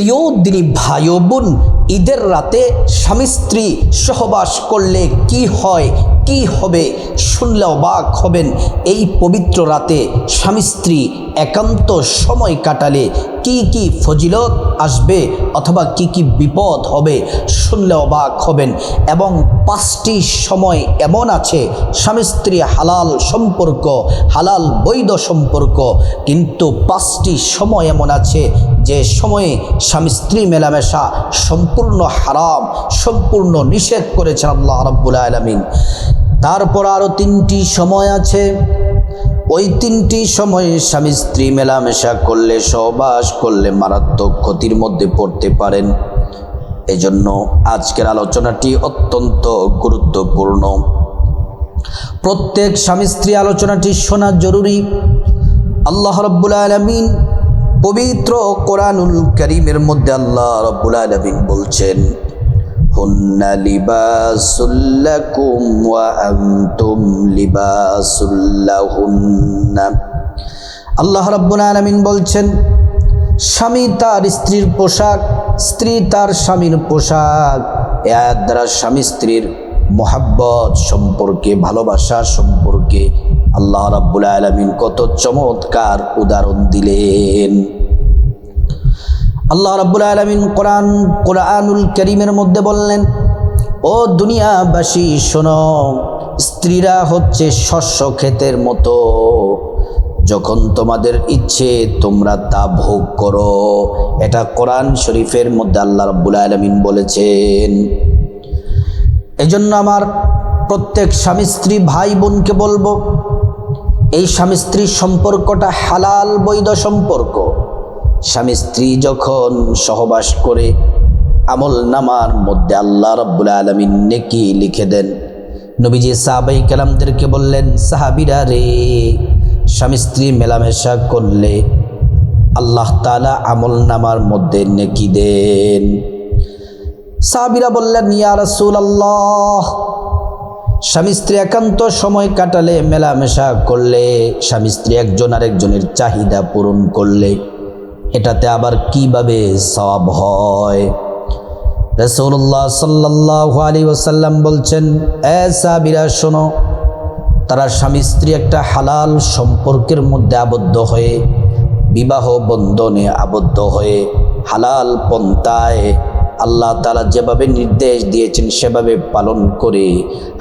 প্রিয় দিনী ভাই ও বোন, ঈদের রাতে স্বামী স্ত্রী সহবাস করলে কি হয়, কি হবে শুনলে অবাক হবেন। এই পবিত্র রাতে স্বামী স্ত্রী একান্ত সময় কাটালে কি কি ফজিলত আসবে অথবা কি কি বিপদ হবে শুনলে অবাক হবেন। এবং 5টি সময় এমন আছে স্বামী স্ত্রী হালাল সম্পর্ক, হালাল বৈধ সম্পর্ক, কিন্তু 5টি সময় এমন আছে যে সময়ে স্বামী স্ত্রী মেলামেশা সম্পূর্ণ হারাম, সম্পূর্ণ নিষেধ করেছেন আল্লাহ রাব্বুল আলামিন। তারপর আরও 3টি সময় আছে, ওই 3টি সময়ে স্বামী স্ত্রী মেলামেশা করলে, সহবাস করলে মারাত্মক ক্ষতির মধ্যে পড়তে পারেন। এজন্য আজকের আলোচনাটি অত্যন্ত গুরুত্বপূর্ণ। প্রত্যেক স্বামী স্ত্রী আলোচনাটি শোনা জরুরি। আল্লাহ রাব্বুল আলামিন পবিত্র কোরআনুল কারীমের মধ্যে আল্লাহ রাব্বুল আলামিন বলছেন, হুন্না লিবাসুল লাকুম ওয়া আনতুম লিবাসুল লাহুন্না। আল্লাহ রাব্বুল আলামিন বলছেন, স্বামী তার স্ত্রীর পোশাক, স্ত্রী তার স্বামীর পোশাক। এ আয়াত দ্বারা স্বামী স্ত্রীর মহাব্বত সম্পর্কে, ভালোবাসা সম্পর্কে আল্লাহ রাব্বুল আলামিন কত চমৎকার উদাহরণ দিলেন। আল্লাহ রাব্বুল আলামিন কোরআনুল কারীমের মধ্যে বললেন, ও দুনিয়াবাসী শোনো, স্ত্রীরা হচ্ছে শস্য ক্ষেতের মতো, যখন তোমাদের ইচ্ছে তোমরা তা ভোগ করো। এটা কোরআন শরীফের মধ্যে আল্লাহ রাব্বুল আলামিন বলেছেন। এজন্য আমার প্রত্যেক স্বামী স্ত্রী ভাই বোনকে বলবো, এই স্বামী স্ত্রীর সম্পর্কটা হালাল বৈধ সম্পর্ক। স্বামী স্ত্রী যখন সহবাস করে আমল নামার মধ্যে আল্লাহ রাব্বুল আলামিন নেকি লিখে দেন। নবীজি সাহাবায়ে কেরামদেরকে বললেন, সাহাবীরা রে, স্বামী স্ত্রী মেলামেশা করলে আল্লাহ তাআলা আমল নামার মধ্যে নেকি দেন। সাহাবীরা বললেন, ইয়া রাসূলুল্লাহ, স্বামী স্ত্রী একান্ত সময় কাটালে, মেলামেশা করলে, স্বামী স্ত্রী একজন আরেকজনের চাহিদা পূরণ করলে এটাতে আবার কিভাবে সওয়াব হয়? রাসূলুল্লাহ সাল্লাল্লাহু আলাইহি ওয়াসাল্লাম বলছেন, এ সাহাবীরা শোনো, তারা স্বামী স্ত্রী একটা হালাল সম্পর্কের মধ্যে আবদ্ধ হয়ে, বিবাহ বন্ধনে আবদ্ধ হয়ে, হালাল পন্থায় আল্লাহ তাআলা যেভাবে নির্দেশ দিয়েছেন সেভাবে পালন করে,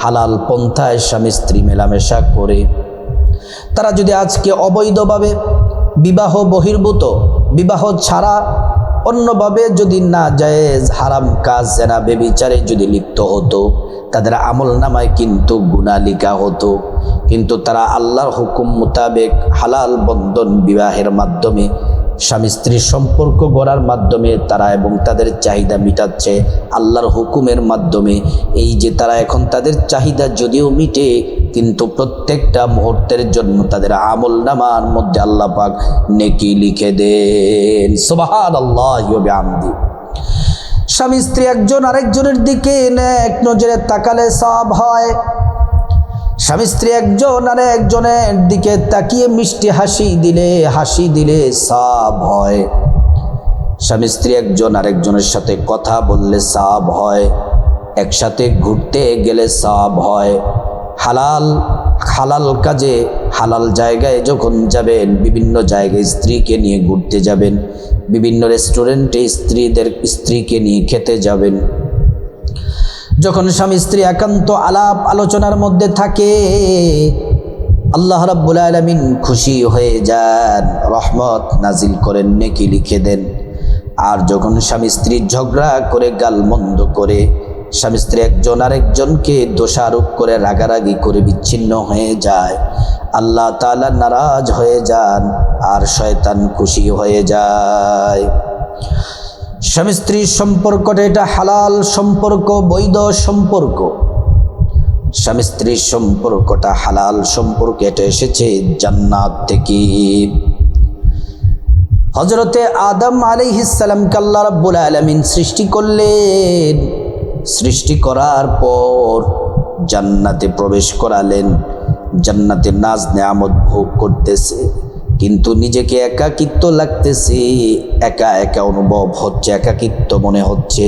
হালাল পন্থায় স্বামী স্ত্রী মেলামেশা করে, তারা যদি আজকে অবৈধভাবে বিবাহ বহির্ভূত, বিবাহ ছাড়া অন্যভাবে যদি না জায়েজ হারাম কাজ, জেনা ব্যভিচারে যদি লিপ্ত হতো, তাদের আমল নামায় কিন্তু গুনাহ লিখা হতো। কিন্তু তারা আল্লাহর হুকুম মোতাবেক হালাল বন্ধন বিবাহের মাধ্যমে স্বামী স্ত্রীর সম্পর্ক গড়ার মাধ্যমে তারা এবং তাদের চাহিদা মিটাচ্ছে আল্লাহর হুকুমের মাধ্যমে। এই যে তারা এখন তাদের চাহিদা যদিও মিটে, কিন্তু প্রত্যেকটা মুহূর্তের জন্য তাদের আমল নামার মধ্যে আল্লাহ পাক নেকি লিখে দেন। সুবহানাল্লাহি ওয়া বিহামদি। স্বামী স্ত্রী একজন আরেকজনের দিকে নেক নজরে তাকালে সওয়াব হয়। স্বামী স্ত্রী একজন আরেকজনের দিকে তাকিয়ে মিষ্টি হাসি দিলে সওয়াব হয়। স্বামী স্ত্রী একজন আরেকজনের সাথে কথা বললে সওয়াব হয়। একসাথে ঘুরতে গেলে সওয়াব হয়। হালাল কাজে, হালাল জায়গায় যখন যাবেন, বিভিন্ন জায়গায় স্ত্রীকে নিয়ে ঘুরতে যাবেন, বিভিন্ন রেস্টুরেন্টে স্ত্রীকে নিয়ে খেতে যাবেন, যখন স্বামী স্ত্রী একান্ত আলাপ আলোচনার মধ্যে থাকে, আল্লাহ রাব্বুল আলামিন খুশি হয়ে যান, রহমত নাজিল করেন, নেকি লিখে দেন। আর যখন স্বামী স্ত্রী ঝগড়া করে, গালমন্দ করে, স্বামী স্ত্রী একজন আরেকজনকে দোষারোপ করে, রাগারাগি করে বিচ্ছিন্ন হয়ে যায়, আল্লাহ তাআলা নারাজ হয়ে যান আর শয়তান খুশি হয়ে যায়। স্বামী স্ত্রীর সম্পর্কটা এটা হালাল সম্পর্ক, বৈধ সম্পর্ক। স্বামী স্ত্রীর সম্পর্কটা হালাল সম্পর্ক, এটা এসেছে জান্নাত থেকে। হযরতে আদম আলাইহিস সালামকে আল্লাহ রাব্বুল আলামিন সৃষ্টি করলেন। সৃষ্টি করার পর জান্নাতে প্রবেশ করালেন। জান্নাতে নাজ নেয়ামত ভোগ করতেছে। কিন্তু নিজেকে একাকিত্ব লাগতেছে, একা একা অনুভব হচ্ছে, একাকিত্ব মনে হচ্ছে।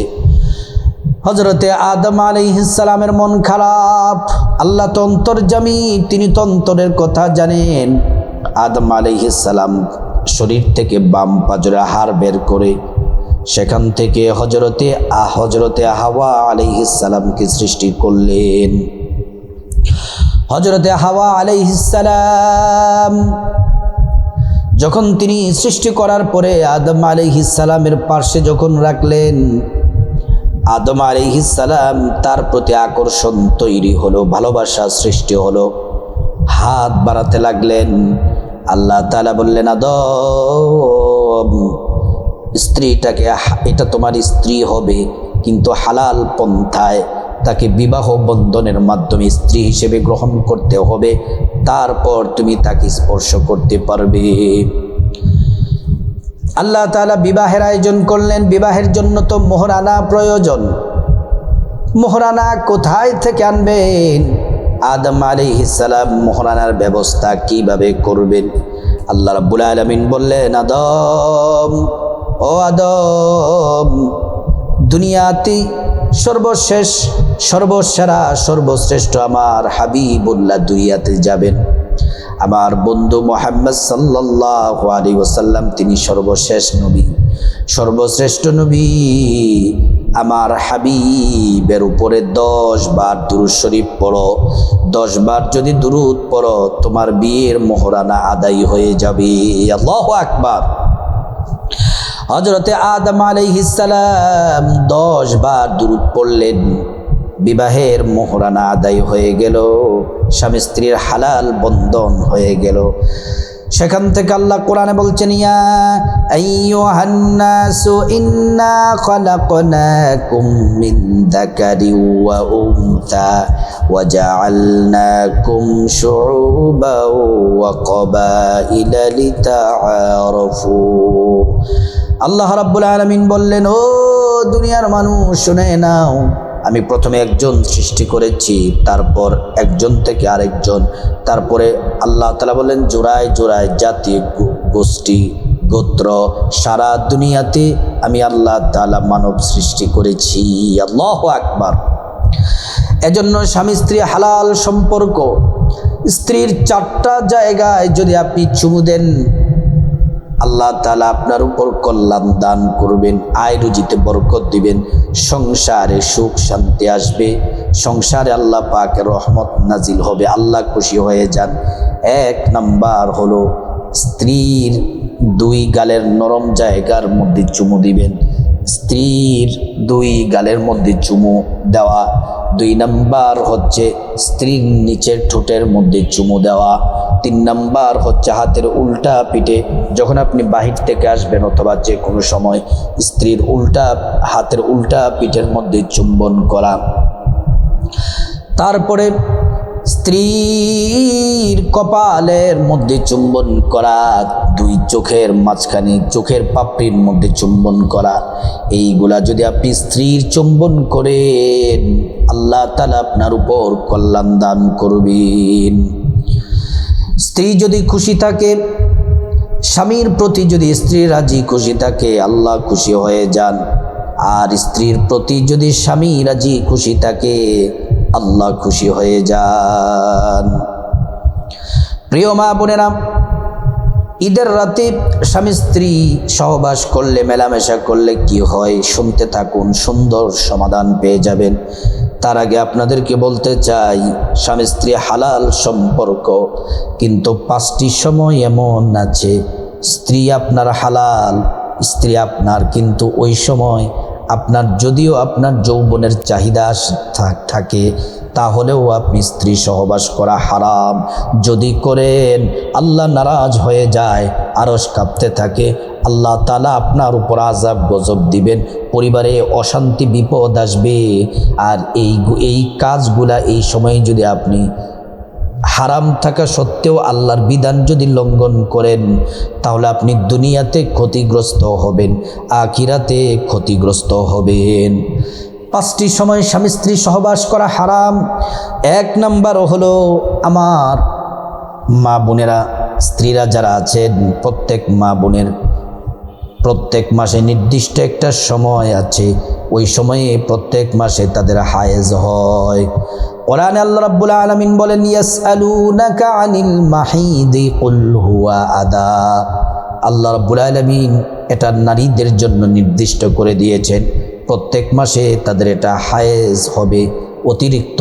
হযরতে আদম আলাইহিস সালামের মন খারাপ। আল্লাহ তো অন্তর্যামী, তিনি তো অন্তরের কথা জানেন। আদম আলাইহিস সালাম শরীর থেকে বাম পাজরে হাড় বের করে সেখান থেকে হযরতে হাওয়া আলাইহিস সালামকে সৃষ্টি করলেন। হযরতে হাওয়া আলাইহিস সালাম যখন তিনি সৃষ্টি করার পরে আদম আলাইহিস সালামের পাশে যখন রাখলেন, আদম আলাইহিস সালাম তার প্রতি আকর্ষণ তৈরি হলো, ভালোবাসা সৃষ্টি হলো, হাত বাড়াতে লাগলেন। আল্লাহ তাআলা বললেন, আদম, স্ত্রীটাকে, এটা তোমার স্ত্রী হবে, কিন্তু হালাল পন্থায় তাকে বিবাহ বন্ধনের মাধ্যমে স্ত্রী হিসেবে গ্রহণ করতে হবে, তারপর তুমি তাকে স্পর্শ করতে পারবে। আল্লাহ তাআলা বিবাহের আয়োজন করলেন। বিবাহের জন্য তো মোহরানা প্রয়োজন। মোহরানা কোথায় থেকে আনবেন? আদম আলাইহিস সালাম মোহরানার ব্যবস্থা কিভাবে করবেন? আল্লাহ রাব্বুল আলামিন বললেন, আদম, ও আদম, দুনিয়াতে সর্বশেষ, সর্বসেরা, সর্বশ্রেষ্ঠ আমার হাবিবুল্লাহ দুনিয়াতে যাবেন। আমার বন্ধু মুহাম্মদ সাল্লাল্লাহু আলাইহি ওয়াসাল্লাম, তিনি সর্বশেষ নবী, সর্বশ্রেষ্ঠ নবী। আমার হাবিবের উপরে 10 বার দুরূদ শরীফ পড়ো। 10 বার যদি দুরূদ পড়ো, তোমার বিয়ের মোহরানা আদায় হয়ে যাবে। আল্লাহু আকবার। হযরতে আদম আলাইহিস সালাম 10 বার দুরূদ পড়লেন, বিবাহের মোহরানা আদায় হয়ে গেল, স্বামী স্ত্রীর হালাল বন্ধন হয়ে গেল। সেখান থেকে আল্লাহ কোরআনে বলছেন, ইয়া আইয়ুহান নাসু ইন্না খালাকনাকুম মিন যাকারিন ওয়া উনসা ওয়া জাআলনাকুম শুউবান ওয়া ক্বাবাইলা লিতাআরাফু। আল্লাহ রাব্বুল আলামিন বললেন, ও দুনিয়ার মানুষ, শুনে নাও, আমি প্রথমে একজন সৃষ্টি করেছি, তারপর একজন থেকে আরেকজন, তারপরে আল্লাহ তাআলা বলেন জোড়ায় জোড়ায় জাতি, গোষ্ঠী, গোত্র, সারা দুনিয়াতে আমি আল্লাহ তাআলা মানব সৃষ্টি করেছি। আল্লাহু আকবার। এজন্য স্বামী স্ত্রী হালাল সম্পর্ক। স্ত্রীর 4টা জায়গায় যদি আপনি চুমু দেন, আল্লাহ তাআলা আপনার উপর কল্যাণ দান করবেন, আয় রুজিতে বরকত দিবেন, সংসারে সুখ শান্তি আসবে, সংসারে আল্লাহ পাকের রহমত নাজিল হবে, আল্লাহ খুশি হয়ে যান। 1 নাম্বার হলো স্ত্রীর 2 গালের নরম জায়গার মধ্যে চুমু দিবেন। স্ত্রীর 2 গালের মধ্যে চুমু দেওয়া। 2 নাম্বার হচ্ছে স্ত্রীর নিচের ঠোঁটের মধ্যে চুমু দেওয়া। 3 নাম্বার হচ্ছে হাতের উল্টা পিঠে, যখন আপনি বাহির থেকে আসবেন অথবা যে কোনো সময় স্ত্রীর হাতের উল্টা পিঠের মধ্যে চুম্বন করা। তারপরে স্ত্রীর কপালের মধ্যে চুম্বন করা, 2 চোখের মাঝখানে, চোখের পাপড়ির মধ্যে চুম্বন করা। এইগুলা যদি আপনি স্ত্রীর চুম্বন করেন, আল্লাহ তাআলা আপনার উপর কল্যাণ দান করবেন। স্ত্রী যদি খুশি থাকে, স্বামীর প্রতি যদি স্ত্রী রাজি খুশি থাকে, আল্লাহ খুশি হয়ে যান। আর স্ত্রীর প্রতি যদি স্বামী রাজি খুশি থাকে, আল্লাহ খুশি হয়ে যান। প্রিয় মা বোনেরা, ঈদের রাতে স্বামী স্ত্রী সহবাস করলে, মেলামেশা করলে কি হয়, শুনতে থাকুন, সুন্দর সমাধান পেয়ে যাবেন। তার আগে আপনাদেরকে বলতে চাই, স্বামী স্ত্রী হালাল সম্পর্ক, কিন্তু 5টি সময় এমন আছে স্ত্রী আপনার হালাল, স্ত্রী আপনার, কিন্তু ওই সময় আপনার যদিও আপনার যৌবনের চাহিদা থাকে, তাহলেও আপনি স্ত্রী সহবাস করা হারাম। যদি করেন, আল্লাহ নারাজ হয়ে যায়, আরশ কাঁপতে থাকে, আল্লাহ তাআলা আপনার উপর আযাব গজব দিবেন, পরিবারে অশান্তি বিপদ আসবে। আর এই কাজগুলা এই সময়ে যদি আপনি হারাম থাকা সত্ত্বেও আল্লাহর বিধান যদি লঙ্ঘন করেন, তাহলে আপনি দুনিয়াতে ক্ষতিগ্রস্ত হবেন, আখিরাতে ক্ষতিগ্রস্ত হবেন। 5টি সময় স্বামী স্ত্রী সহবাস করা হারাম। 1 নাম্বার হলো আমার মা বোনেরা, স্ত্রীরা যারা আছেন, প্রত্যেক মা বোনের প্রত্যেক মাসে নির্দিষ্ট একটা সময় আছে, ওই সময়ে প্রত্যেক মাসে তাদের হায়েজ হয়। কোরআনে আল্লাহ রাব্বুল আলামিন বলেন, ইয়াসআলুনাকা আনিল মাহিদি কুল হুয়া আদা। আল্লাহ রাব্বুল আলামিন এটা নারীদের জন্য নির্দিষ্ট করে দিয়েছেন, প্রত্যেক মাসে তাদের এটা হায়েজ হবে, অতিরিক্ত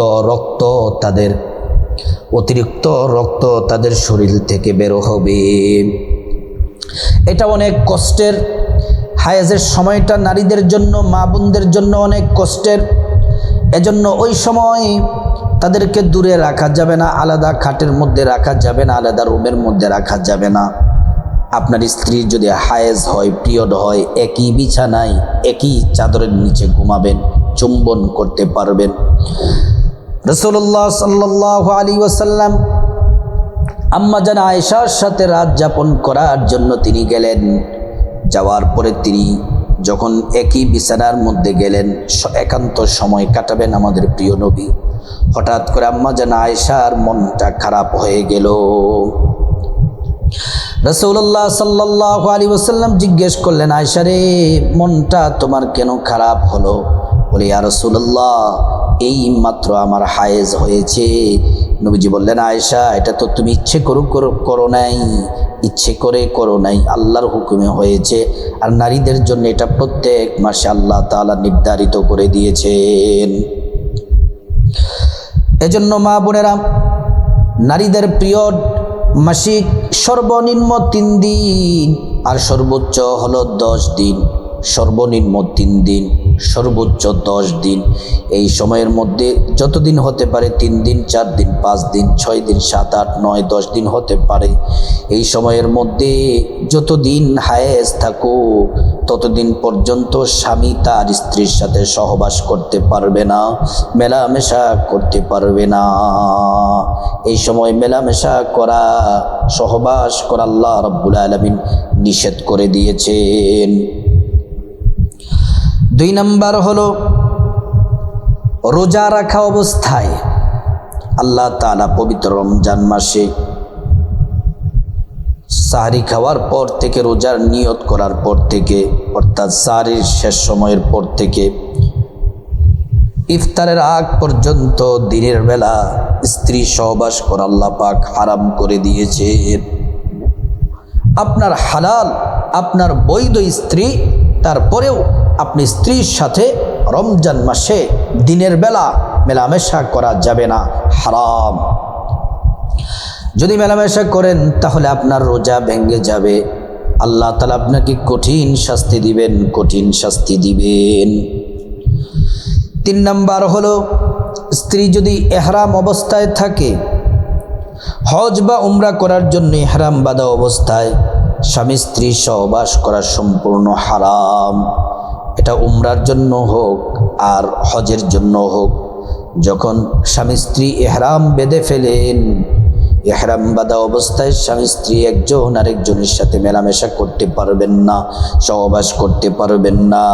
রক্ত তাদের শরীর থেকে বের হবে। এটা অনেক কষ্টের। হায়েজের সময়টা নারীদের জন্য, মা বোনদের জন্য অনেক কষ্টের। এজন্য ওই সময় তাদেরকে দূরে রাখা যাবে না, আলাদা খাটের মধ্যে রাখা যাবে না, আলাদা রুমের মধ্যে রাখা যাবে না। আপনার স্ত্রীর যদি হায়েজ হয়, পিরিয়ড হয়, একই বিছানায় একই চাদরের নিচে ঘুমাবেন, চুম্বন করতে পারবেন। রাসূলুল্লাহ সাল্লাল্লাহু আলাইহি ওয়াসাল্লাম আম্মা জান আয়েশার সাথে রাত যাপন করার জন্য তিনি গেলেন। যাওয়ার পরে তিনি যখন একই বিছানার মধ্যে গেলেন, একান্ত সময় কাটাবেন আমাদের প্রিয় নবী, হঠাৎ করে আম্মা জান আয়েশার মনটা খারাপ হয়ে গেল। রাসূলুল্লাহ সাল্লাল্লাহু আলাইহি ওয়াসাল্লাম জিজ্ঞেস করলেন, আয়েশা রে, মনটা তোমার কেন খারাপ হলো? বলে, ইয়া রাসূলুল্লাহ, এই মাত্র আমার হায়েজ হয়েছে। নবীজি বললেন, আয়েশা, এটা তো তুমি ইচ্ছে করো নাই, ইচ্ছে করে করো নাই, আল্লাহর হুকুমে হয়েছে। আর নারীদের জন্য এটা প্রত্যেক মাসে আল্লাহ তাআলা নির্ধারিত করে দিয়েছেন। এজন্য মা বোনেরা, নারীদের পিরিয়ড মাসিক সর্বনিম্ন 3 দিন আর সর্বোচ্চ হলো 10 দিন। সর্বনিম্ন 3 দিন, সর্বোচ্চ 10 দিন। এই সময়ের মধ্যে যতদিন হতে পারে, 3 দিন, 4 দিন, 5 দিন, 6 দিন, 7, 8, 9, 10 দিন হতে পারে। এই সময়ের মধ্যে যতদিন হায়েজ থাকুক ততদিন পর্যন্ত স্বামী তার স্ত্রীর সাথে সহবাস করতে পারবে না, মেলামেশা করতে পারবে না। এই সময় মেলামেশা করা, সহবাস করা আল্লাহ রাব্বুল আলামিন নিষেধ করে দিয়েছেন। 2 নাম্বার হলো রোজা রাখা অবস্থায়। আল্লাহ তাআলা পবিত্র রমজান মাসে সাহরি খাওয়ার পর থেকে, রোজার নিয়ত করার পর থেকে, অর্থাৎ সাহরির শেষ সময়ের পর থেকে ইফতারের আগ পর্যন্ত দিনের বেলা স্ত্রী সহবাস করা আল্লাহ পাক হারাম করে দিয়েছে। আপনার হালাল, আপনার বৈধ স্ত্রী, তারপরেও আপনি স্ত্রীর সাথে রমজান মাসে দিনের বেলা মেলামেশা করা যাবে না, হারাম। যদি মেলামেশা করেন তাহলে আপনার রোজা ভেঙে যাবে, আল্লাহ তাআলা আপনাকে কঠিন শাস্তি দিবেন, কঠিন শাস্তি দিবেন। 3 নাম্বার হলো, স্ত্রী যদি ইহরাম অবস্থায় থাকে, হজ বা উমরা করার জন্য ইহরাম বাঁধা অবস্থায় স্বামী স্ত্রী সহবাস করা সম্পূর্ণ হারাম। এটা উমরার জন্য হোক আর হজের জন্য হোক, যখন স্বামী স্ত্রী ইহরাম বেঁধে ফেলেন, ইহরাম বাঁধা অবস্থায় স্বামী স্ত্রী একজন আরেকজনের সাথে মেলামেশা করতে পারবেন না, সহবাস করতে পারবেন না।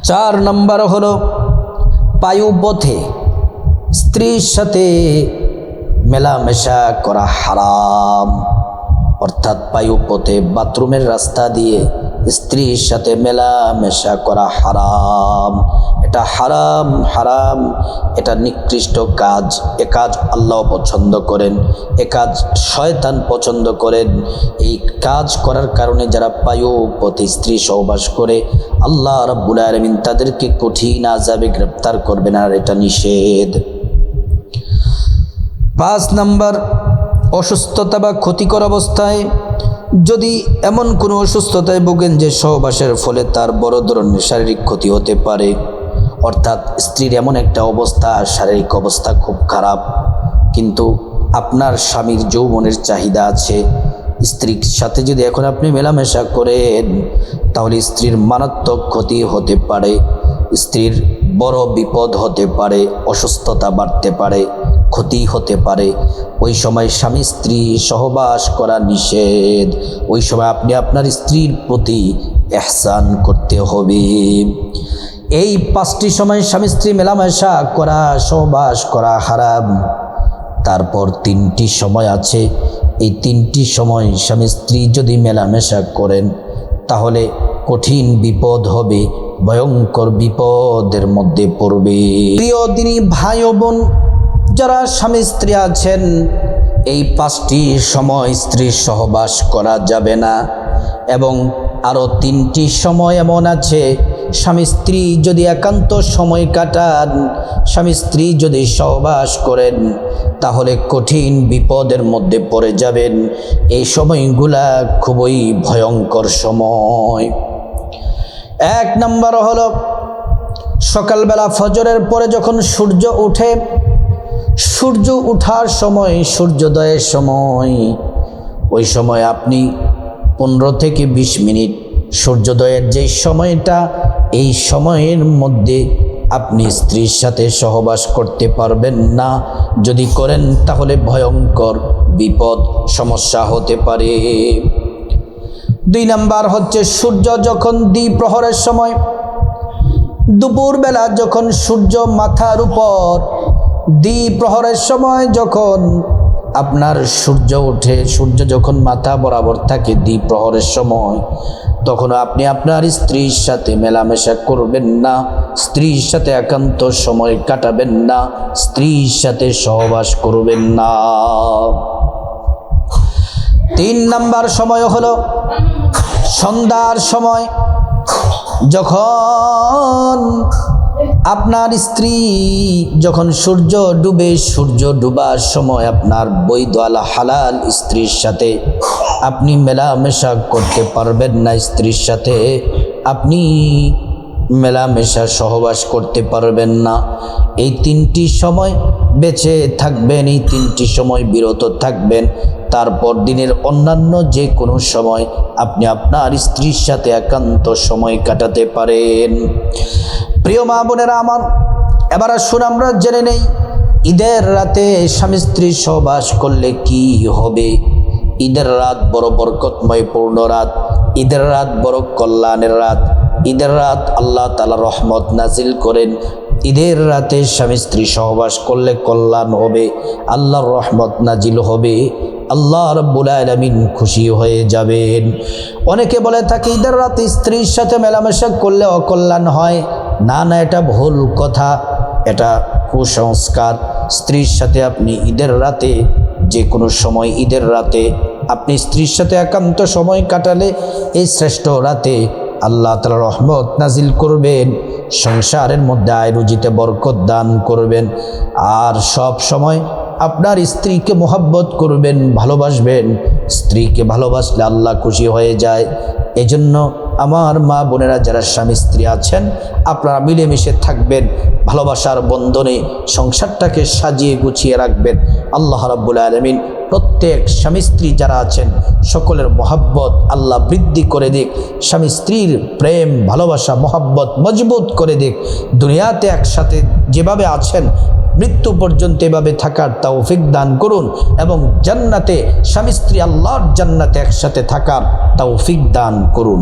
4 নাম্বার হলো, পায়ুপথে স্ত্রীর সাথে মেলামেশা করা হারাম। অর্থাৎ পায়ুপথে, বাথরুমের রাস্তা দিয়ে স্ত্রীর সাথে মেলামেশা করা হারাম। এটা হারাম, হারাম। এটা নিকৃষ্ট কাজ। এ কাজ আল্লাহ পছন্দ করেন, এ কাজ শয়তান পছন্দ করেন। এই কাজ করার কারণে যারা পায়ুপথে স্ত্রী সহবাস করে, আল্লাহ রাব্বুল আলামিন তাদেরকে কঠিন আযাবে গ্রেফতার করবেন, আর এটা নিষেধ। 5 নাম্বার, অসুস্থতা বা ক্ষতিকর অবস্থায়, যদি এমন কোনো অসুস্থতায় ভোগেন যে সহবাসের ফলে তার বড় ধরনের শারীরিক ক্ষতি হতে পারে, অর্থাৎ স্ত্রীর এমন একটা অবস্থা, শারীরিক অবস্থা খুব খারাপ, কিন্তু আপনার স্বামীর যৌবনের চাহিদা আছে, স্ত্রীর সাথে যদি এখন আপনি মেলামেশা করেন তাহলে স্ত্রীর মারাত্মক ক্ষতি হতে পারে, স্ত্রীর বড় বিপদ হতে পারে, অসুস্থতা বাড়তে পারে, ক্ষতি হতে পারে। ওই সময় স্বামী স্ত্রী সহবাস করা নিষেধ। ওই সময় আপনি আপনার স্ত্রীর প্রতি ইহসান করতে হবে। এই 5টি সময় স্বামী স্ত্রী মেলামেশা করা, সহবাস করা হারাম। তারপর 3টি সময় আছে। এই 3টি সময় স্বামী স্ত্রী যদি মেলামেশা করেন তাহলে কঠিন বিপদ হবে, ভয়ঙ্কর বিপদের মধ্যে পড়বে। প্রিয় দিনী ভাই ও বোন, যারা স্বামী স্ত্রী আছেন, এই 5টি সময় স্ত্রীর সহবাস করা যাবে না। এবং আরও 3টি সময় এমন আছে, স্বামী স্ত্রী যদি একান্ত সময় কাটান, স্বামী স্ত্রী যদি সহবাস করেন তাহলে কঠিন বিপদের মধ্যে পড়ে যাবেন। এই সময়গুলা খুবই ভয়ঙ্কর সময়। 1 নম্বর হলো সকালবেলা ফজরের পরে যখন সূর্য ওঠে, সূর্য ওঠার সময়, সূর্যোদয়ের সময়, ওই সময় আপনি 15 থেকে 20 মিনিট সূর্যোদয়ের যে সময়টা, এই সময়ের মধ্যে আপনি স্ত্রীর সাথে সহবাস করতে পারবেন না। যদি করেন তাহলে ভয়ঙ্কর বিপদ সমস্যা হতে পারে। 2 নাম্বার হচ্ছে সূর্য যখন দ্বিপ্রহরের সময়, দুপুরবেলা যখন সূর্য মাথার উপর, দ্বিপ্রহরের সময় যখন আপনার সূর্য ওঠে, সূর্য যখন মাথা বরাবর থাকে দ্বিপ্রহরের সময়, তখন আপনি আপনার স্ত্রীর সাথে মেলামেশা করবেন না, স্ত্রীর সাথে একান্ত সময় কাটাবেন না, স্ত্রীর সাথে সহবাস করবেন না। 3 নাম্বার সময় হলো সন্ধ্যার সময়, যখন আপনার স্ত্রী, যখন সূর্য ডুবে, সূর্য ডুবার সময় আপনার বৈধ হালাল স্ত্রীর সাথে আপনি মেলামেশা করতে পারবেন না, স্ত্রীর সাথে আপনি মেলামেশা সহবাস করতে পারবেন না। এই 3টি সময় বেঁচে থাকবেন, এই 3টি সময় বিরত থাকবেন। তারপর দিনের অন্যান্য যে কোনো সময় আপনি আপনার স্ত্রীর সাথে একান্ত সময় কাটাতে পারেন। প্রিয় মা বোনেরা আমার, এবার আসুন আমরা জেনে নেই ঈদের রাতে স্বামী স্ত্রী সহবাস করলে কি হবে। ঈদের রাত বড় বরকতময় পূর্ণ রাত, ঈদের রাত বড় কল্যাণের রাত। ঈদের রাত আল্লাহ তাআলা রহমত নাজিল করেন। ঈদের রাতে স্বামী স্ত্রী সহবাস করলে কল্যাণ হবে, আল্লাহর রহমত নাজিল হবে, আল্লাহ রাব্বুল আলামিন খুশি হয়ে যাবেন। অনেকে বলে থাকে ঈদের রাতে স্ত্রীর সাথে মেলামেশা করলে অকল্যাণ হয়। না না, এটা ভুল কথা, এটা কুসংস্কার। স্ত্রীর সাথে আপনি ঈদের রাতে, যে কোনো সময় ঈদের রাতে আপনি স্ত্রীর সাথে একান্ত সময় কাটালে এই শ্রেষ্ঠ রাতে আল্লাহ তাআলা রহমত নাজিল করবেন, সংসারের মধ্যে আয় রুজিতে বরকত দান করবেন। আর সব সময় আপনার স্ত্রীকে মোহাব্বত করবেন, ভালোবাসবেন। স্ত্রীকে ভালোবাসলে আল্লাহ খুশি হয়ে যায়। এজন্য আমার মা বোনেরা যারা স্বামী স্ত্রী আছেন, আপনারা মিলেমিশে থাকবেন, ভালোবাসার বন্ধনে সংসারটাকে সাজিয়ে গুছিয়ে রাখবেন। আল্লাহ রাব্বুল আলামিন প্রত্যেক স্বামী স্ত্রী যারা আছেন সকলের মোহাব্বত আল্লাহ বৃদ্ধি করে দিক, স্বামী স্ত্রীর প্রেম ভালোবাসা মোহাব্বত মজবুত করে দিক। দুনিয়াতে একসাথে যেভাবে আছেন মৃত্যু পর্যন্ত এভাবে থাকার তৌফিক দান করুন, এবং জান্নাতে স্বামী স্ত্রী আল্লাহর জান্নাতে একসাথে থাকার তৌফিক দান করুন।